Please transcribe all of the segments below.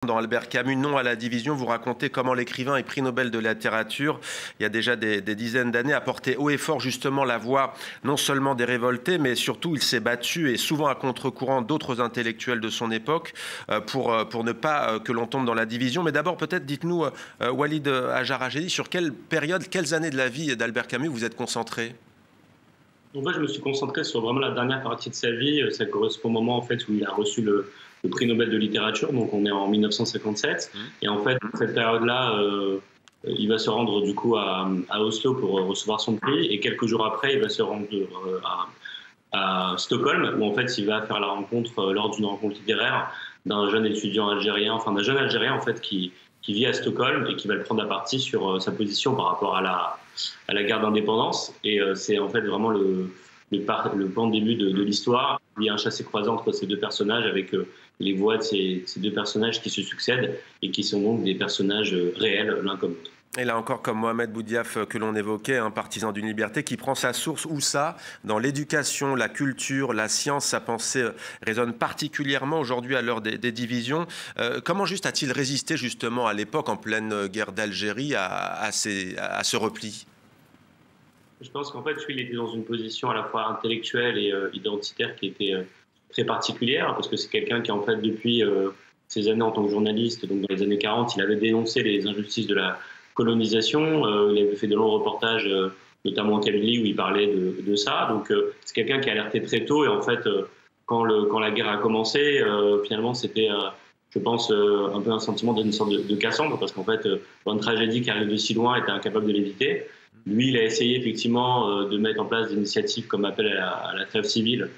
Dans Albert Camus, Non à la division, vous racontez comment l'écrivain et prix Nobel de littérature, il y a déjà des dizaines d'années, a porté haut et fort justement la voix non seulement des révoltés, mais surtout il s'est battu, et souvent à contre-courant d'autres intellectuels de son époque, pour ne pas que l'on tombe dans la division. Mais d'abord, peut-être dites-nous, Walid Ajarachedi, sur quelle période, quelles années de la vie d'Albert Camus vous êtes concentré? En fait, je me suis concentré sur vraiment la dernière partie de sa vie. Ça correspond au moment en fait, où il a reçu le prix Nobel de littérature. Donc, on est en 1957. Et en fait, cette période-là, il va se rendre du coup à Oslo pour recevoir son prix. Et quelques jours après, il va se rendre à Stockholm, où en fait, il va faire la rencontre, lors d'une rencontre littéraire, d'un jeune étudiant algérien, enfin d'un jeune Algérien en fait qui vit à Stockholm et qui va le prendre à partie sur sa position par rapport à la guerre d'indépendance. Et c'est en fait vraiment le point de début de l'histoire. Il y a un chassé-croisé entre ces deux personnages avec les voix de ces deux personnages qui se succèdent et qui sont donc des personnages réels l'un comme l'autre. Et là encore, comme Mohamed Boudiaf que l'on évoquait, un partisan d'une liberté qui prend sa source, où ça, dans l'éducation, la culture, la science, sa pensée résonne particulièrement aujourd'hui à l'heure des divisions. Comment juste a-t-il résisté justement à l'époque, en pleine guerre d'Algérie, à ce repli? Je pense qu'en fait, lui, il était dans une position à la fois intellectuelle et identitaire qui était très particulière, parce que c'est quelqu'un qui, en fait, depuis ses années en tant que journaliste, donc dans les années 40, il avait dénoncé les injustices de la colonisation. Il avait fait de longs reportages, notamment en Kabylie, où il parlait de ça. Donc, c'est quelqu'un qui a alerté très tôt. Et en fait, quand la guerre a commencé, finalement, c'était, je pense, un peu un sentiment d'une sorte de Cassandre, parce qu'en fait, une tragédie qui arrive de si loin, était incapable de l'éviter. Lui, il a essayé effectivement de mettre en place des initiatives comme appel à la trêve civile,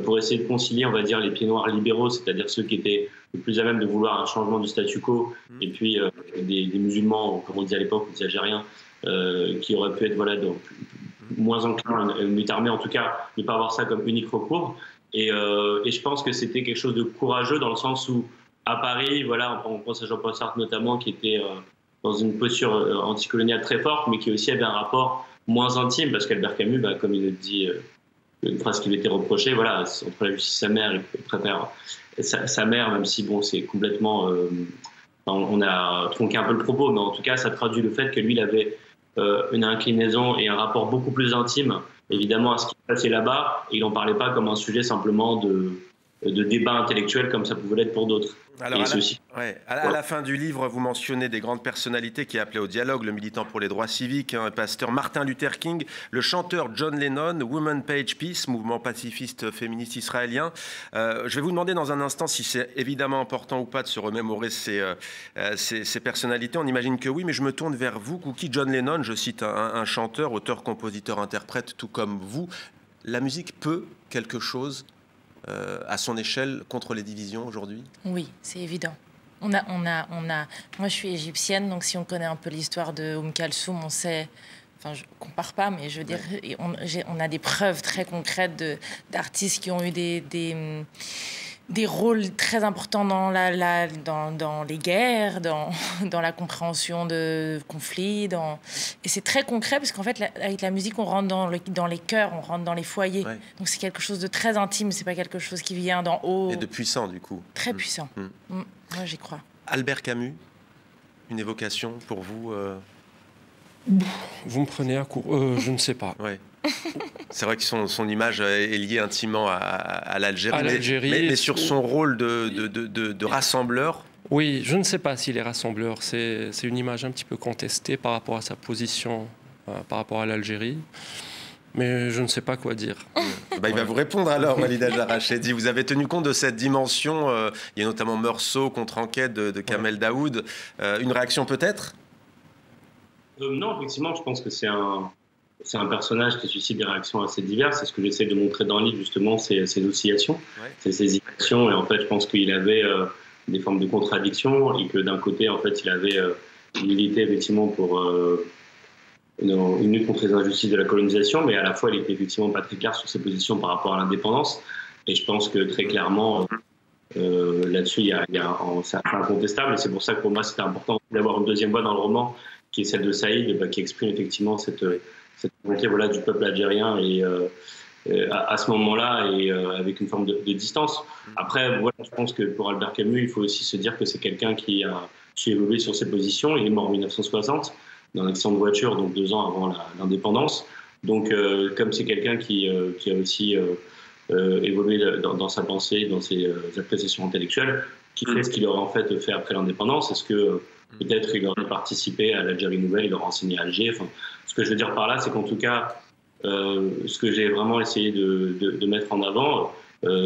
pour essayer de concilier, on va dire, les pieds noirs libéraux, c'est-à-dire ceux qui étaient le plus à même de vouloir un changement du statu quo, et puis des musulmans, comme on disait à l'époque, des Algériens, qui auraient pu être moins enclins à une lutte armée, en tout cas, ne pas avoir ça comme unique recours. Et je pense que c'était quelque chose de courageux dans le sens où, à Paris, voilà, on pense à Jean-Paul Sartre notamment, qui était dans une posture anticoloniale très forte, mais qui aussi avait un rapport moins intime, parce qu'Albert Camus, comme il le dit, une phrase qui lui était reprochée, voilà, entre la justice et sa mère, il préfère sa mère, même si bon, c'est complètement, on a tronqué un peu le propos, mais en tout cas, ça traduit le fait que lui, il avait une inclinaison et un rapport beaucoup plus intime, évidemment, à ce qui se passait là-bas, et il n'en parlait pas comme un sujet simplement de débat intellectuel comme ça pouvait l'être pour d'autres. Alors, à la fin du livre, vous mentionnez des grandes personnalités qui appelaient au dialogue, le militant pour les droits civiques, le pasteur Martin Luther King, le chanteur John Lennon, Women Page Peace, mouvement pacifiste féministe israélien. Je vais vous demander dans un instant si c'est évidemment important ou pas de se remémorer ces personnalités. On imagine que oui, mais je me tourne vers vous, Kouki. John Lennon, je cite un chanteur, auteur, compositeur, interprète, tout comme vous. La musique peut quelque chose à son échelle contre les divisions aujourd'hui? Oui, c'est évident. Moi, je suis égyptienne, donc si on connaît un peu l'histoire de Kalsoum, on sait. Enfin, je compare pas, mais je veux dire, on a des preuves très concrètes d'artistes qui ont eu des rôles très importants dans les guerres, dans la compréhension de conflits. Et c'est très concret, parce qu'en fait, avec la musique, on rentre dans les cœurs, on rentre dans les foyers. Ouais. Donc c'est quelque chose de très intime, c'est pas quelque chose qui vient d'en haut. Et de puissant, du coup. Très puissant. Moi, j'y crois. Albert Camus, une évocation pour vous Vous me prenez à court. Je ne sais pas. Ouais. C'est vrai que son image est liée intimement à l'Algérie, mais sur son rôle de rassembleur. Oui, je ne sais pas s'il est rassembleur. C'est une image un petit peu contestée par rapport à sa position par rapport à l'Algérie. Mais je ne sais pas quoi dire. Il va vous répondre alors, Walid Ajarachedi. Vous avez tenu compte de cette dimension. Il y a notamment Meursault, contre-enquête de Kamel Daoud. Une réaction peut-être? Non, effectivement, je pense que c'est un personnage qui suscite des réactions assez diverses. C'est ce que j'essaie de montrer dans le livre, justement, ces oscillations, ces hésitations. Et en fait, je pense qu'il avait des formes de contradiction, et que d'un côté, en fait, il avait milité effectivement pour une lutte contre les injustices de la colonisation, mais à la fois, il était effectivement pas très clair sur ses positions par rapport à l'indépendance. Et je pense que très clairement, là-dessus, c'est incontestable. Et c'est pour ça que pour moi, c'était important d'avoir une deuxième voix dans le roman, qui est celle de Saïd, qui exprime effectivement cette volonté, voilà, du peuple algérien à ce moment-là et avec une forme de distance. Après, voilà, je pense que pour Albert Camus, il faut aussi se dire que c'est quelqu'un qui a su évoluer sur ses positions. Il est mort en 1960 d'un accident de voiture, donc 2 ans avant l'indépendance. Donc, comme c'est quelqu'un qui a aussi évolué dans sa pensée, dans ses appréciations intellectuelles, qui fait ce qu'il aurait en fait fait après l'indépendance. Est-ce que peut-être il aurait participé à l'Algérie nouvelle, il aurait enseigné à Alger. Enfin, ce que je veux dire par là, c'est qu'en tout cas, ce que j'ai vraiment essayé de mettre en avant,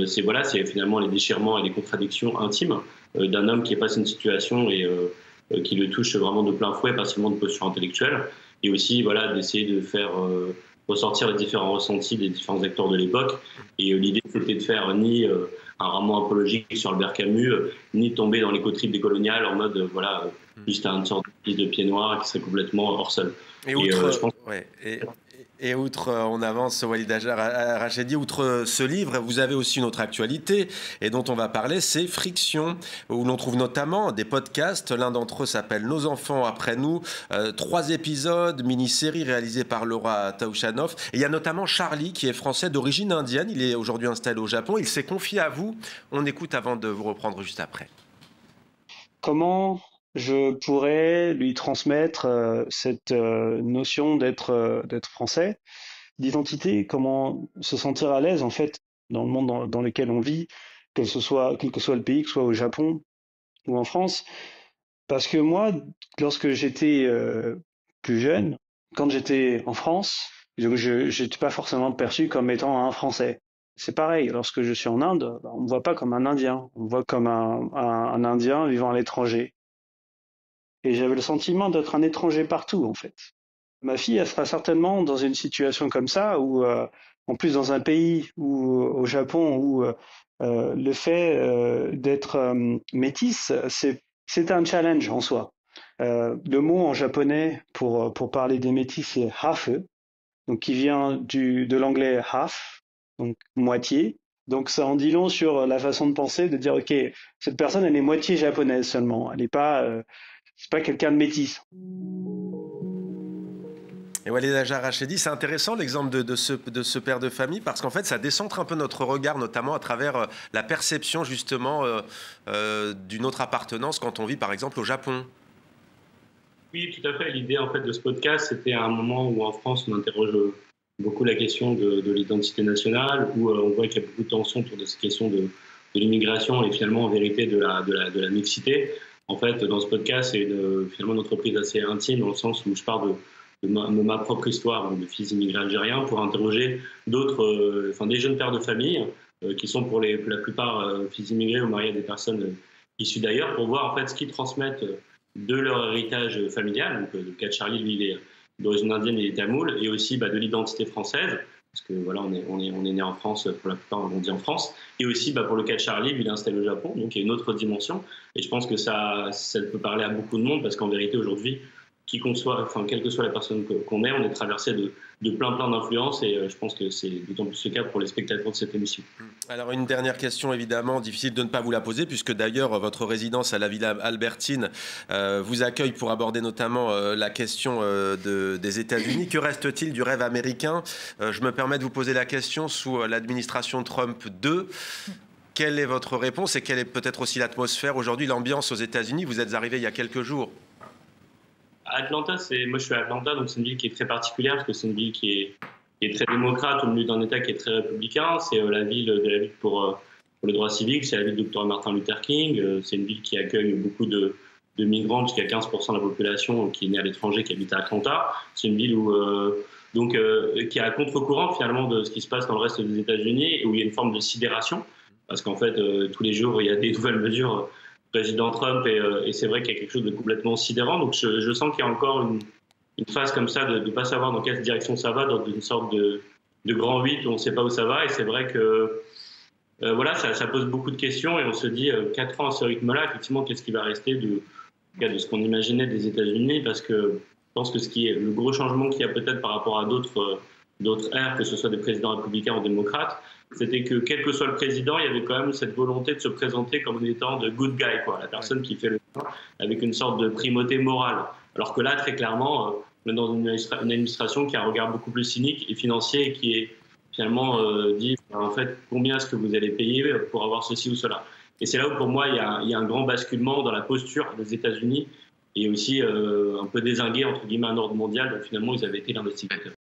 c'est finalement les déchirements et les contradictions intimes d'un homme qui passe une situation et qui le touche vraiment de plein fouet, pas seulement de posture intellectuelle, et aussi d'essayer de faire ressortir les différents ressentis des différents acteurs de l'époque. Et l'idée, c'était de faire ni un roman apologique sur Albert Camus, ni tomber dans les coteries décoloniales en mode, juste une sorte de pied noir qui serait complètement hors sol. Et outre, on avance, Walid Rachedi, outre ce livre, vous avez aussi une autre actualité et dont on va parler, c'est Friction, où l'on trouve notamment des podcasts. L'un d'entre eux s'appelle Nos enfants après nous, 3 épisodes, mini-série réalisée par Laura Taouchanoff. Et il y a notamment Charlie, qui est français d'origine indienne. Il est aujourd'hui installé au Japon. Il s'est confié à vous. On écoute avant de vous reprendre juste après. Comment je pourrais lui transmettre cette notion d'être français, d'identité, comment se sentir à l'aise en fait dans le monde dans lequel on vit, quel que soit le pays, que ce soit au Japon ou en France. Parce que moi, lorsque j'étais plus jeune, quand j'étais en France, je n'étais pas forcément perçu comme étant un Français. C'est pareil, lorsque je suis en Inde, on ne me voit pas comme un Indien, on me voit comme un Indien vivant à l'étranger. Et j'avais le sentiment d'être un étranger partout, en fait. Ma fille, elle sera certainement dans une situation comme ça, où, en plus dans un pays, où, au Japon, où le fait d'être métisse, c'est un challenge en soi. Le mot en japonais pour parler des métis, c'est hafu, donc qui vient de l'anglais half, donc moitié. Donc ça en dit long sur la façon de penser, de dire ok, cette personne elle est moitié japonaise seulement, elle n'est pas c'est pas quelqu'un de métis. Et Walid Rachedi, c'est intéressant l'exemple de ce père de famille parce qu'en fait ça décentre un peu notre regard, notamment à travers la perception justement d'une autre appartenance quand on vit par exemple au Japon. Oui, tout à fait. L'idée en fait de ce podcast, c'était à un moment où en France on interroge beaucoup la question de l'identité nationale, où on voit qu'il y a beaucoup de tensions autour de ces questions de l'immigration et finalement en vérité de la mixité. En fait, dans ce podcast, c'est finalement une entreprise assez intime dans le sens où je parle de ma propre histoire, donc de fils immigrés algériens, pour interroger d'autres, des jeunes pères de famille qui sont pour la plupart fils immigrés ou mariés à des personnes issues d'ailleurs, pour voir en fait ce qu'ils transmettent de leur héritage familial. Donc le cas de Charlie, lui, il est d'origine indienne, il est tamoul, et aussi de l'identité française. Parce que voilà, on est né en France, pour la plupart on grandit en France. Et aussi pour le cas de Charlie, lui, il est installé au Japon, donc il y a une autre dimension. Et je pense que ça peut parler à beaucoup de monde, parce qu'en vérité aujourd'hui, quelle que soit la personne qu'on est, on est traversé de plein d'influences, et je pense que c'est d'autant plus le cas pour les spectateurs de cette émission. Alors une dernière question, évidemment, difficile de ne pas vous la poser, puisque d'ailleurs votre résidence à la Villa Albertine vous accueille pour aborder notamment la question des États-Unis. Que reste-t-il du rêve américain ? Je me permets de vous poser la question sous l'administration Trump 2. Quelle est votre réponse et quelle est peut-être aussi l'atmosphère aujourd'hui, l'ambiance aux États-Unis ? Vous êtes arrivé il y a quelques jours. Atlanta, moi je suis à Atlanta, donc c'est une ville qui est très particulière parce que c'est une ville qui est très démocrate au milieu d'un État qui est très républicain. C'est la ville de la lutte pour les droits civiques, c'est la ville du Dr Martin Luther King. C'est une ville qui accueille beaucoup de migrants, puisqu'il y a 15% de la population qui est née à l'étranger qui habite à Atlanta. C'est une ville qui est à contre-courant finalement de ce qui se passe dans le reste des États-Unis, et où il y a une forme de sidération, parce qu'en fait tous les jours il y a des nouvelles mesures président Trump, et c'est vrai qu'il y a quelque chose de complètement sidérant. Donc je sens qu'il y a encore une phase comme ça de ne pas savoir dans quelle direction ça va, dans une sorte de grand 8 où on ne sait pas où ça va. Et c'est vrai que ça pose beaucoup de questions, et on se dit 4 ans à ce rythme-là, effectivement, qu'est-ce qui va rester de ce qu'on imaginait des États-Unis, parce que je pense que ce qui est le gros changement qu'il y a peut-être par rapport à d'autres ères, que ce soit des présidents républicains ou démocrates, c'était que quel que soit le président, il y avait quand même cette volonté de se présenter comme étant de good guy, la personne qui fait le bien, avec une sorte de primauté morale. Alors que là, très clairement, on est dans une administration qui a un regard beaucoup plus cynique et financier, et qui est finalement dit en fait combien est-ce que vous allez payer pour avoir ceci ou cela. Et c'est là où pour moi il y a un grand basculement dans la posture des États-Unis et aussi un peu dézingué entre guillemets un ordre mondial dont finalement ils avaient été l'investigateur.